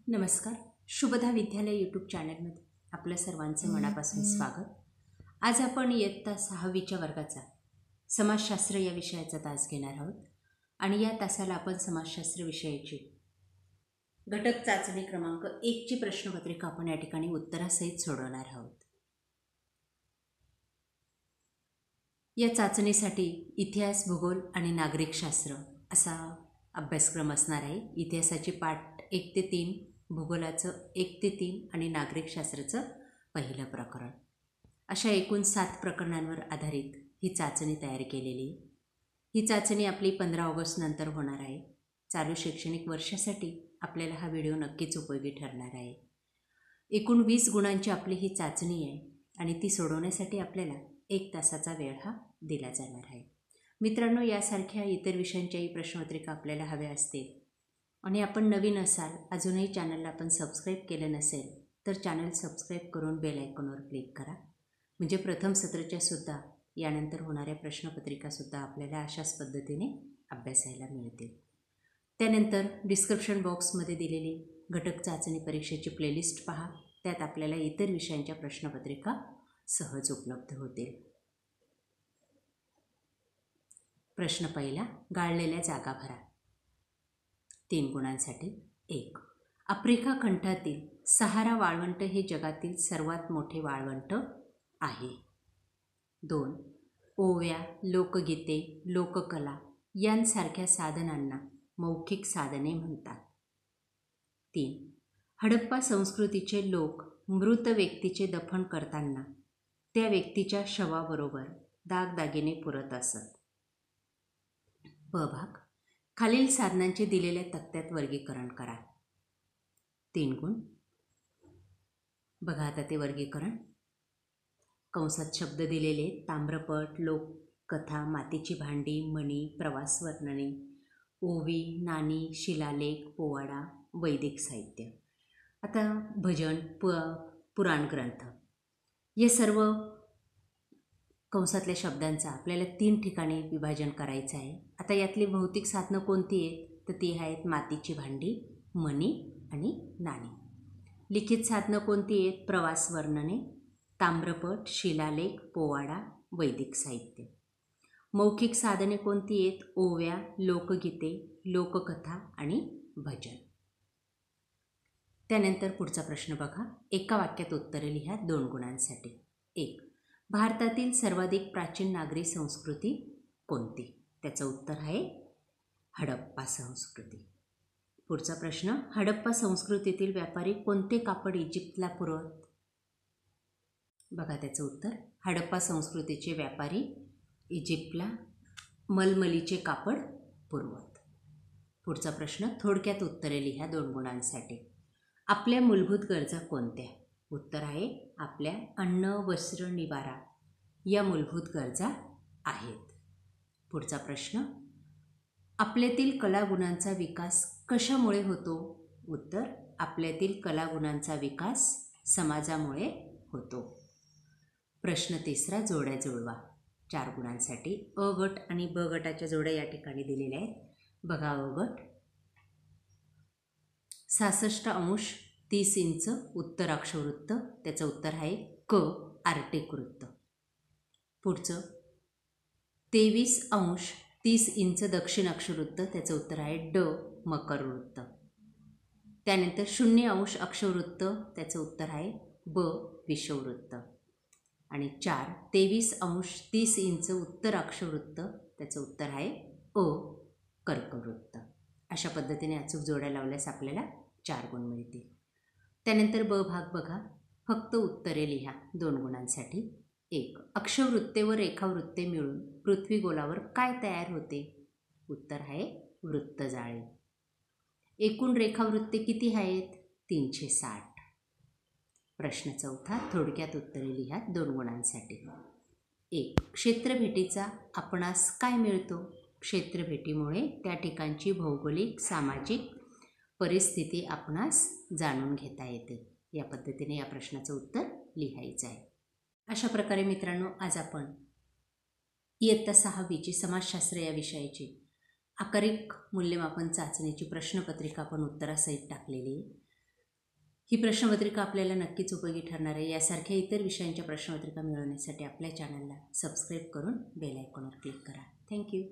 नमस्कार. शुभदा विद्यालय यूट्यूब चॅनलमध्ये आपलं सर्वांचं मनापासून स्वागत. आज आपण इयत्ता 6वीच्या वर्गाचा समाजशास्त्र या विषयाचा तास घेणार आहोत आणि या तासाला आपण समाजशास्त्र विषयाची घटक चाचणी क्रमांक 1ची प्रश्नपत्रिका आपण या ठिकाणी उत्तरासहित सोडवणार आहोत. या चाचणीसाठी इतिहास, भूगोल आणि नागरिकशास्त्र असा अभ्यासक्रम असणार आहे. इतिहासाची पाठ 1 ते 3, भूगोलाचं 1 ते 3 आणि नागरिकशास्त्राचं पहिलं प्रकरण, अशा एकूण 7 प्रकरणांवर आधारित ही चाचणी तयार केलेली. ही चाचणी आपली 15 ऑगस्ट नंतर होणार आहे. चालू शैक्षणिक वर्षासाठी आपल्याला हा व्हिडिओ नक्कीच उपयोगी ठरणार आहे. एकूण 20 गुणांची आपली ही चाचणी आहे आणि ती सोडवण्यासाठी आपल्याला 1 तासाचा वेळ हा दिला जाणार आहे. मित्रांनो, यासारख्या इतर विषयांच्याही प्रश्नपत्रिका आपल्याला हव्या असतील आणि आपण नवीन असाल, अजूनही चॅनलला आपण सबस्क्राईब केलं नसेल तर चॅनल सबस्क्राईब करून बेल आयकॉनवर क्लिक करा. म्हणजे प्रथम सत्राच्या सुद्धा यानंतर होणाऱ्या प्रश्नपत्रिकासुद्धा आपल्याला अशाच पद्धतीने अभ्यासायला मिळतील. त्यानंतर डिस्क्रिप्शन बॉक्समध्ये दिलेली घटक चाचणी परीक्षेची प्लेलिस्ट पहा. त्यात आपल्याला इतर विषयांच्या प्रश्नपत्रिका सहज उपलब्ध होतील. प्रश्न पहिला, गाळलेल्या जागा भरा. 3 गुणांसाठी. 1. आफ्रिका खंडातील सहारा वाळवंट हे जगातील सर्वात मोठे वाळवंट आहे. 2. ओव्या, लोकगीते, लोककला यांसारख्या साधनांना मौखिक साधने म्हणतात. 3. हडप्पा संस्कृतीचे लोक मृत व्यक्तीचे दफन करताना त्या व्यक्तीच्या शवाबरोबर दागदागिने पुरत असत. ब भाग, खालील साधनांचे दिलेल्या तक्त्यात वर्गीकरण करा. 3 गुण. बघा आता ते वर्गीकरण. कंसात शब्द दिलेले: ताम्रपट, लोककथा, मातीची भांडी, मणी, प्रवास वर्णने, ओवी, नाणी, शिलालेख, पोवाडा, वैदिक साहित्य. आता भजन, पुराण ग्रंथ या सर्व कंसातल्या शब्दांचा आपल्याला 3 ठिकाणी विभाजन करायचं आहे. आता यातली भौतिक साधनं कोणती आहेत तर ती आहेत मातीची भांडी, मणी आणि नाणी. लिखित साधनं कोणती आहेत? प्रवास वर्णने, ताम्रपट, शिलालेख, पोवाडा, वैदिक साहित्य. मौखिक साधने कोणती आहेत? ओव्या, लोकगीते, लोककथा आणि भजन. त्यानंतर पुढचा प्रश्न बघा. एका वाक्यात उत्तरे लिहा 2 गुणांसाठी. 1. भारतातील सर्वाधिक प्राचीन नागरी संस्कृती कोणती? त्याचं उत्तर आहे हडप्पा संस्कृती. पुढचा प्रश्न. हडप्पा संस्कृतीतील व्यापारी कोणते कापड इजिप्तला पुरवत? बघा त्याचं उत्तर. हडप्पा संस्कृतीचे व्यापारी इजिप्तला मलमलीचे कापड पुरवत. पुढचा प्रश्न. थोडक्यात उत्तरे लिहा 2 गुणांसाठी. आपल्या मूलभूत गरजा कोणत्या? उत्तर आहे आपल्या अन्न, वस्त्र, निवारा या मूलभूत गरजा आहेत. पुढचा प्रश्न. आपल्यातील कलागुणांचा विकास कशामुळे होतो? उत्तर आपल्यातील कलागुणांचा विकास समाजामुळे होतो. प्रश्न तिसरा. जोड्या जुळवा 4 गुणांसाठी. अ गट आणि ब गटाच्या जोड्या या ठिकाणी दिलेल्या आहेत. बघा अ गट. 66 अंश 30 इंच उत्तर अक्षवृत्त, त्याचं उत्तर आहे क आर्टिक वृत्त. पुढचं 23 अंश 30 इंच दक्षिण अक्षवृत्त, त्याचं उत्तर आहे ड मकर वृत्त. त्यानंतर 0 अंश अक्षवृत्त, त्याचं उत्तर आहे ब विषुववृत्त. आणि 4 23 अंश 30 इंच उत्तर अक्षवृत्त, त्याचं उत्तर आहे अ कर्कवृत्त. अशा पद्धतीने अचूक जोड्या लावल्यास आपल्याला 4 गुण मिळतील. त्यानंतर ब भाग बघा. फक्त उत्तरे लिहा 2 गुणांसाठी. 1. अक्षवृत्ते व रेखावृत्ते मिळून पृथ्वी गोलावर काय तयार होते? उत्तर आहे वृत्तजाळे. एकूण रेखावृत्ते किती आहेत? 360. प्रश्न चौथा. थोडक्यात उत्तरे लिहा 2 गुणांसाठी. 1. क्षेत्रभेटीचा आपणास काय मिळतो? क्षेत्रभेटीमुळे त्या ठिकाणची भौगोलिक, सामाजिक परिस्थिती आपणास जाणून घेता येते. या पद्धतीने या प्रश्नाचं उत्तर लिहायचं आहे. अशा प्रकारे मित्रांनो, आज आपण इयत्ता 6वीची समाजशास्त्र या विषयाची आकारिक मूल्यमापन चाचणीची प्रश्नपत्रिका आपण उत्तरासहित टाकलेली आहे. ही प्रश्नपत्रिका आपल्याला नक्कीच उपयोगी ठरणार आहे. यासारख्या इतर विषयांच्या प्रश्नपत्रिका मिळवण्यासाठी आपल्या चॅनलला सबस्क्राईब करून बेल आयकॉनवर क्लिक करा. थँक्यू.